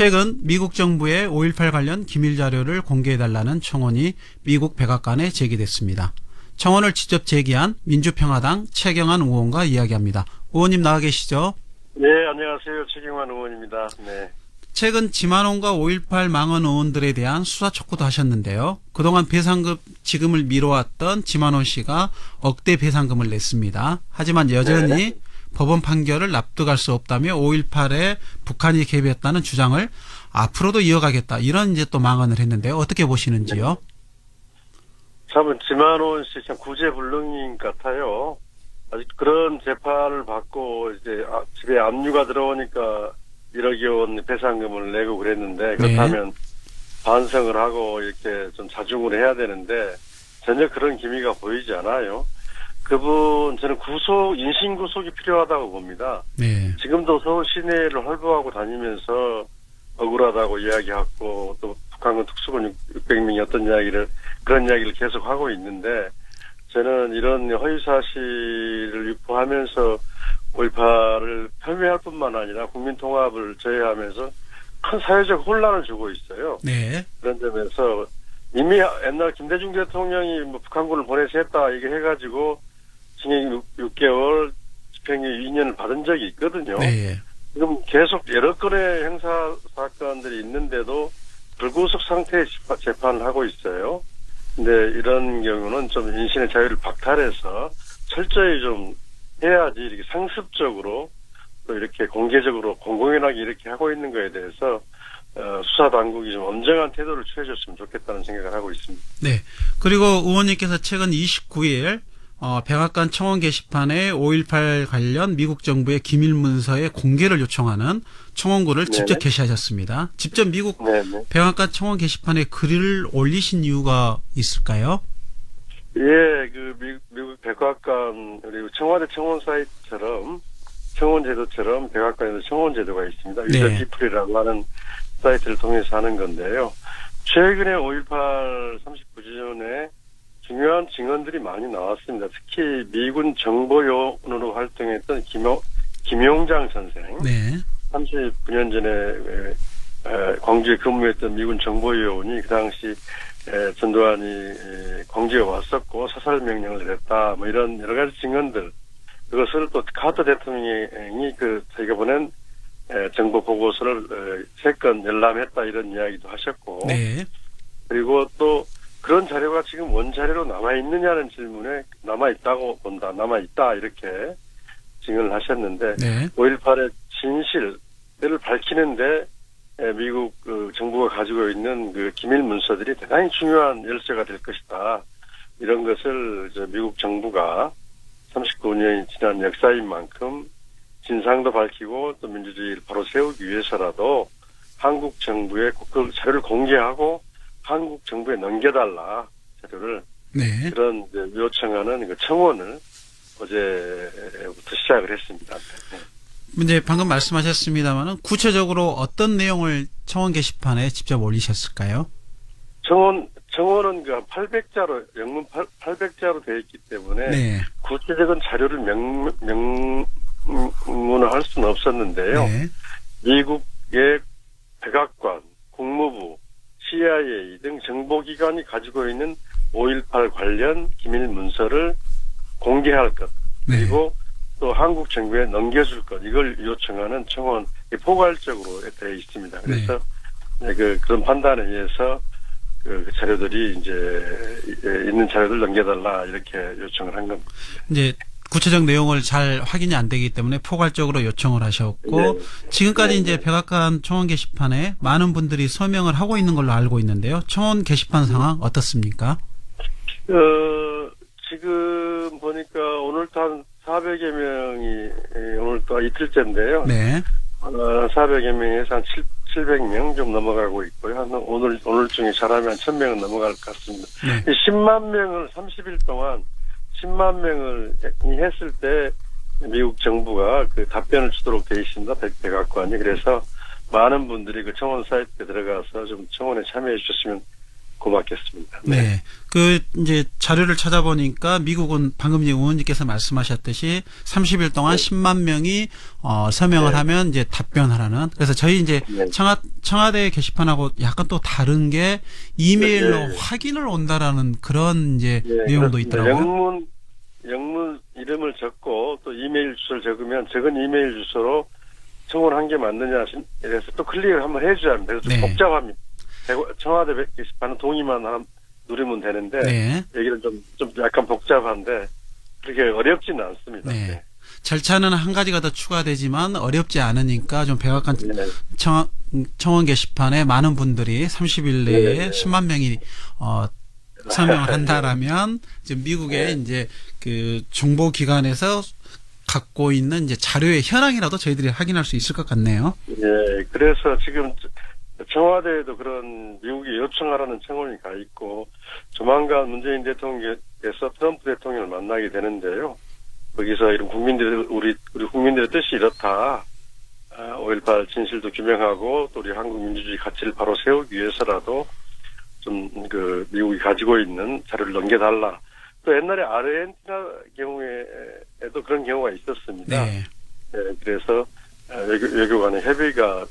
최근 미국 정부의 5.18 관련 기밀 자료를 공개해달라는 청원이 미국 백악관에 제기됐습니다. 청원을 직접 제기한 민주평화당 최경환 의원과 이야기합니다. 의원님 나와 계시죠? 네, 안녕하세요. 최경환 의원입니다. 네. 최근 지만원과 5.18 망언 의원들에 대한 수사 촉구도 하셨는데요. 그동안 배상금 지급을 미뤄왔던 지만원 씨가 억대 배상금을 냈습니다. 하지만 여전히 네. 법원 판결을 납득할 수 없다며 5.18에 북한이 개입했다는 주장을 앞으로도 이어가겠다. 이런 이제 또 망언을 했는데요. 어떻게 보시는지요? 참, 지만원 씨 참 구제불능인 같아요. 아직 그런 재판을 받고 이제 집에 압류가 들어오니까 1억여 원 배상금을 내고 그랬는데 그렇다면 반성을 하고 이렇게 좀 자중을 해야 되는데 전혀 그런 기미가 보이지 않아요. 그분 저는 인신 구속이 필요하다고 봅니다. 네. 지금도 서울 시내를 활보하고 다니면서 억울하다고 이야기하고 또 북한군 특수군 600명이 그런 이야기를 계속 하고 있는데 저는 이런 허위사실을 유포하면서 5.18을 폄훼할 뿐만 아니라 국민 통합을 저해하면서 큰 사회적 혼란을 주고 있어요. 네. 그런 점에서 이미 옛날 김대중 대통령이 북한군을 보내서 했다 얘기해가지고 징역 6개월 집행유예 2년을 받은 적이 있거든요. 네. 지금 계속 여러 건의 형사 사건들이 있는데도 불구속 상태의 재판을 하고 있어요. 근데 이런 경우는 좀 인신의 자유를 박탈해서 철저히 좀 해야지 이렇게 상습적으로 또 이렇게 공개적으로 공공연하게 이렇게 하고 있는 거에 대해서 수사 당국이 좀 엄정한 태도를 취해줬으면 좋겠다는 생각을 하고 있습니다. 네. 그리고 의원님께서 최근 29일 백악관 청원 게시판에 5.18 관련 미국 정부의 기밀 문서의 공개를 요청하는 청원글을 직접 게시하셨습니다. 직접 미국 백악관 청원 게시판에 글을 올리신 이유가 있을까요? 예, 미국 백악관 그리고 청와대 청원 사이트처럼 청원 제도처럼 백악관에도 청원 제도가 있습니다. 유저피플이라고 하는 사이트를 통해서 하는 건데요. 최근에 5.18 39주년에 중요한 증언들이 많이 나왔습니다. 특히 미군 정보요원으로 활동했던 김용장 선생. 네. 39년 전에 광주에 근무했던 미군 정보요원이 그 당시 전두환이 광주에 왔었고 사살 명령을 내렸다. 이런 여러 가지 증언들. 그것을 또 카터 대통령이 저희가 보낸 정보 보고서를 3건 열람했다 이런 이야기도 하셨고. 네. 그리고 또 그런 자료가 지금 원자료로 남아있느냐는 질문에 남아있다고 본다. 남아있다 이렇게 증언을 하셨는데 5.18의 진실을 밝히는데 미국 정부가 가지고 있는 그 기밀 문서들이 대단히 중요한 열쇠가 될 것이다. 이런 것을 미국 정부가 39년이 지난 역사인 만큼 진상도 밝히고 또 민주주의를 바로 세우기 위해서라도 한국 정부의 그 자료를 공개하고 한국 정부에 넘겨달라 자료를 그런 요청하는 그 청원을 어제부터 시작을 했습니다. 이제 방금 말씀하셨습니다만은 구체적으로 어떤 내용을 청원 게시판에 직접 올리셨을까요? 청원은 그 800자로 영문 800자로 되어 있기 때문에 구체적인 자료를 명문을 할 수는 없었는데요. 미국의 백악관, 국무부, CIA 등 정보기관이 가지고 있는 5.18 관련 기밀 문서를 공개할 것 그리고 또 한국 정부에 넘겨줄 것 이걸 요청하는 청원이 포괄적으로 되어 있습니다. 그래서 그런 판단에 의해서 그 자료들이 이제 있는 자료들 넘겨달라 이렇게 요청을 한 겁니다. 이제 구체적 내용을 잘 확인이 안 되기 때문에 포괄적으로 요청을 하셨고 지금까지 이제 백악관 청원 게시판에 많은 분들이 서명을 하고 있는 걸로 알고 있는데요. 청원 게시판 상황 어떻습니까? 지금 보니까 오늘도 한 400여 명이 오늘 또 이틀째인데요. 400여 명에서 한 700명 좀 넘어가고 있고요. 오늘 중에 잘하면 1000명은 넘어갈 것 같습니다. 10만 명을 30일 동안 10만 명을 했을 때 미국 정부가 그 답변을 주도록 돼 있습니다. 백악관이. 그래서 많은 분들이 그 청원 사이트에 들어가서 좀 청원에 참여해 주셨으면 고맙겠습니다. 네. 그 이제 자료를 찾아보니까 미국은 방금 의원님께서 말씀하셨듯이 30일 동안 10만 명이 서명을 하면 이제 답변하라는. 그래서 저희 이제 청와대 게시판하고 약간 또 다른 게 이메일로 확인을 온다라는 그런 이제 내용도 있더라고요. 영문 이름을 적고 또 이메일 주소를 적으면 적은 이메일 주소로 청원한 게 맞느냐 그래서 또 클릭을 한번 해줘야 합니다. 그래서 좀 복잡합니다. 청와대 게시판은 동의만 누르면 되는데 여기는 좀 약간 복잡한데 그렇게 어렵지는 않습니다. 네. 절차는 한 가지가 더 추가되지만 어렵지 않으니까 좀 백악관 청원 게시판에 많은 분들이 30일 내에 10만 명이 서명을 한다라면 지금 미국의 이제 그 정보기관에서 갖고 있는 이제 자료의 현황이라도 저희들이 확인할 수 있을 것 같네요. 예, 그래서 지금 청와대에도 그런 미국이 요청하라는 청원이 가 있고 조만간 문재인 대통령께서 트럼프 대통령을 만나게 되는데요. 거기서 이런 우리 국민들의 뜻이 이렇다. 5.18 진실도 규명하고 또 우리 한국 민주주의 가치를 바로 세우기 위해서라도 좀 그 미국이 가지고 있는 자료를 넘겨달라. 또 옛날에 아르헨티나 경우에도 그런 경우가 있었습니다. 네, 그래서 외교 간의 협의가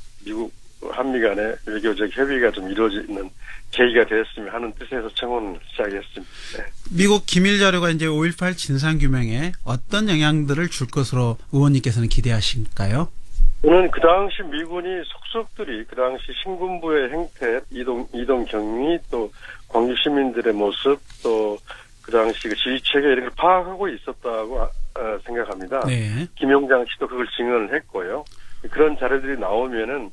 한미 간의 외교적 협의가 좀 이루어지는 계기가 되었으면 하는 뜻에서 청원을 시작했습니다. 네. 미국 기밀 자료가 이제 5.18 진상규명에 어떤 영향들을 줄 것으로 의원님께서는 기대하실까요? 저는 그 당시 미군이 속속들이 그 당시 신군부의 행태, 이동 경위, 또 광주 시민들의 모습, 또 그 당시 그 지휘체계 이런 걸 파악하고 있었다고 생각합니다. 네. 김용장 씨도 그걸 증언을 했고요. 그런 자료들이 나오면은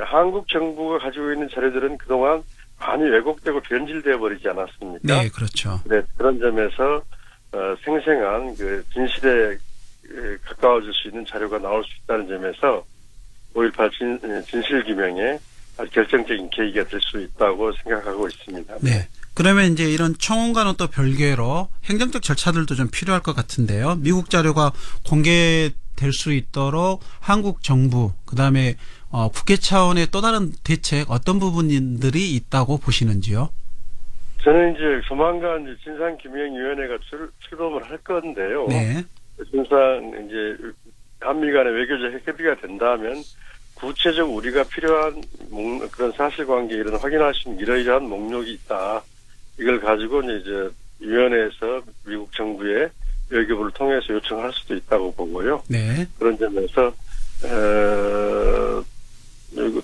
한국 정부가 가지고 있는 자료들은 그동안 많이 왜곡되고 변질되어 버리지 않았습니까? 네, 그렇죠. 네, 그런 점에서 생생한 그 진실에 가까워질 수 있는 자료가 나올 수 있다는 점에서 5.18 진실규명에 아주 결정적인 계기가 될 수 있다고 생각하고 있습니다. 네. 그러면 이제 이런 청원과는 또 별개로 행정적 절차들도 좀 필요할 것 같은데요. 미국 자료가 공개될 수 있도록 한국 정부, 그다음에 국회 차원의 또 다른 대책 어떤 부분들이 있다고 보시는지요? 저는 이제 조만간 이제 진상규명위원회가 출범을 할 건데요. 네. 진상 이제 한미 간의 외교적 협의가 된다면 구체적 우리가 필요한 그런 사실관계 이런 확인할 수 있는 이러이러한 목록이 있다. 이걸 가지고 이제 위원회에서 미국 정부의 외교부를 통해서 요청할 수도 있다고 보고요. 네. 그런 점에서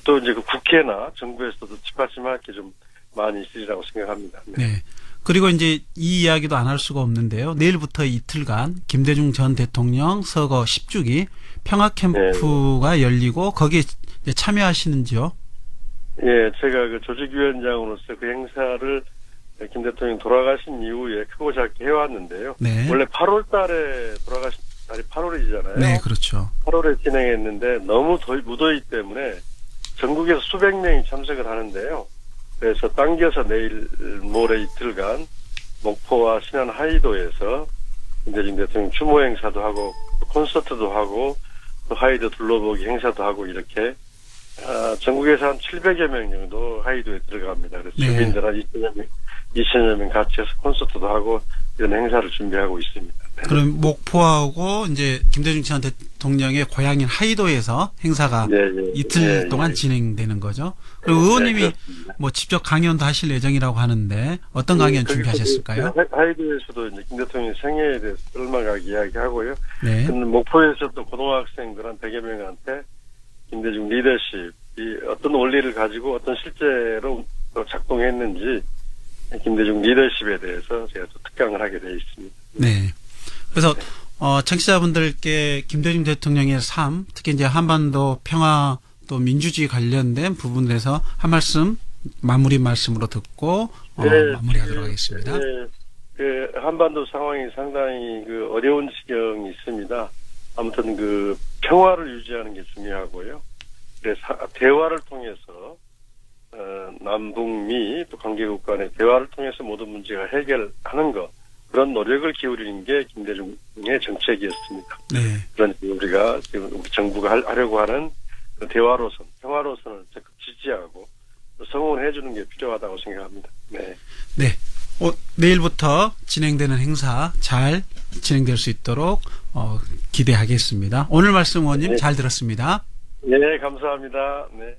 또 이제 그 국회나 정부에서도 뒷받침할 게 좀 많이 있으리라고 생각합니다. 네. 네. 그리고 이제 이 이야기도 안 할 수가 없는데요. 내일부터 이틀간 김대중 전 대통령 서거 10주기 평화 캠프가 열리고 거기에 참여하시는지요? 예, 제가 그 조직위원장으로서 그 행사를 김 대통령 돌아가신 이후에 크고 작게 해왔는데요. 네. 원래 8월 달에 돌아가신 날이 8월이잖아요. 네, 그렇죠. 8월에 진행했는데 너무 무더위 때문에 전국에서 수백 명이 참석을 하는데요. 그래서 당겨서 내일 모레 이틀간 목포와 신안 하이도에서 김대중 대통령 추모 행사도 하고 콘서트도 하고 또 하이도 둘러보기 행사도 하고 이렇게 전국에서 한 700여 명 정도 하이도에 들어갑니다. 그래서 주민들 한 2천여 명 같이 해서 콘서트도 하고 이런 행사를 준비하고 있습니다. 네. 그럼 목포하고 이제 김대중 전 대통령의 고향인 하이도에서 행사가 이틀 동안 진행되는 거죠. 그리고 의원님이 뭐 직접 강연도 하실 예정이라고 하는데 어떤 강연 준비하셨을까요? 하이도에서도 이제 김 대통령 생애에 대해서 얼마가 이야기하고요. 네. 근데 목포에서도 고등학생들 한 100여 명한테 김대중 리더십이 어떤 원리를 가지고 어떤 실제로 작동했는지 김대중 리더십에 대해서 제가 또 특강을 하게 되어 있습니다. 네. 그래서 청취자분들께 김대중 대통령의 삶, 특히 이제 한반도 평화 또 민주주의 관련된 부분에서 한 말씀 마무리 말씀으로 듣고 마무리하도록 하겠습니다. 네. 그 한반도 상황이 상당히 그 어려운 지경이 있습니다. 아무튼 그 평화를 유지하는 게 중요하고요. 그래서 대화를 통해서 남북미 또 관계국 간의 대화를 통해서 모든 문제가 해결하는 것 그런 노력을 기울이는 게 김대중의 정책이었습니다. 네. 그러니까 우리가 지금 우리 정부가 하려고 하는 대화로선 평화로선을 적극 지지하고 성원해 주는 하는 게 필요하다고 생각합니다. 네. 네. 내일부터 진행되는 행사 잘 진행될 수 있도록 기대하겠습니다. 오늘 말씀 의원님 네. 잘 들었습니다. 네, 감사합니다. 네.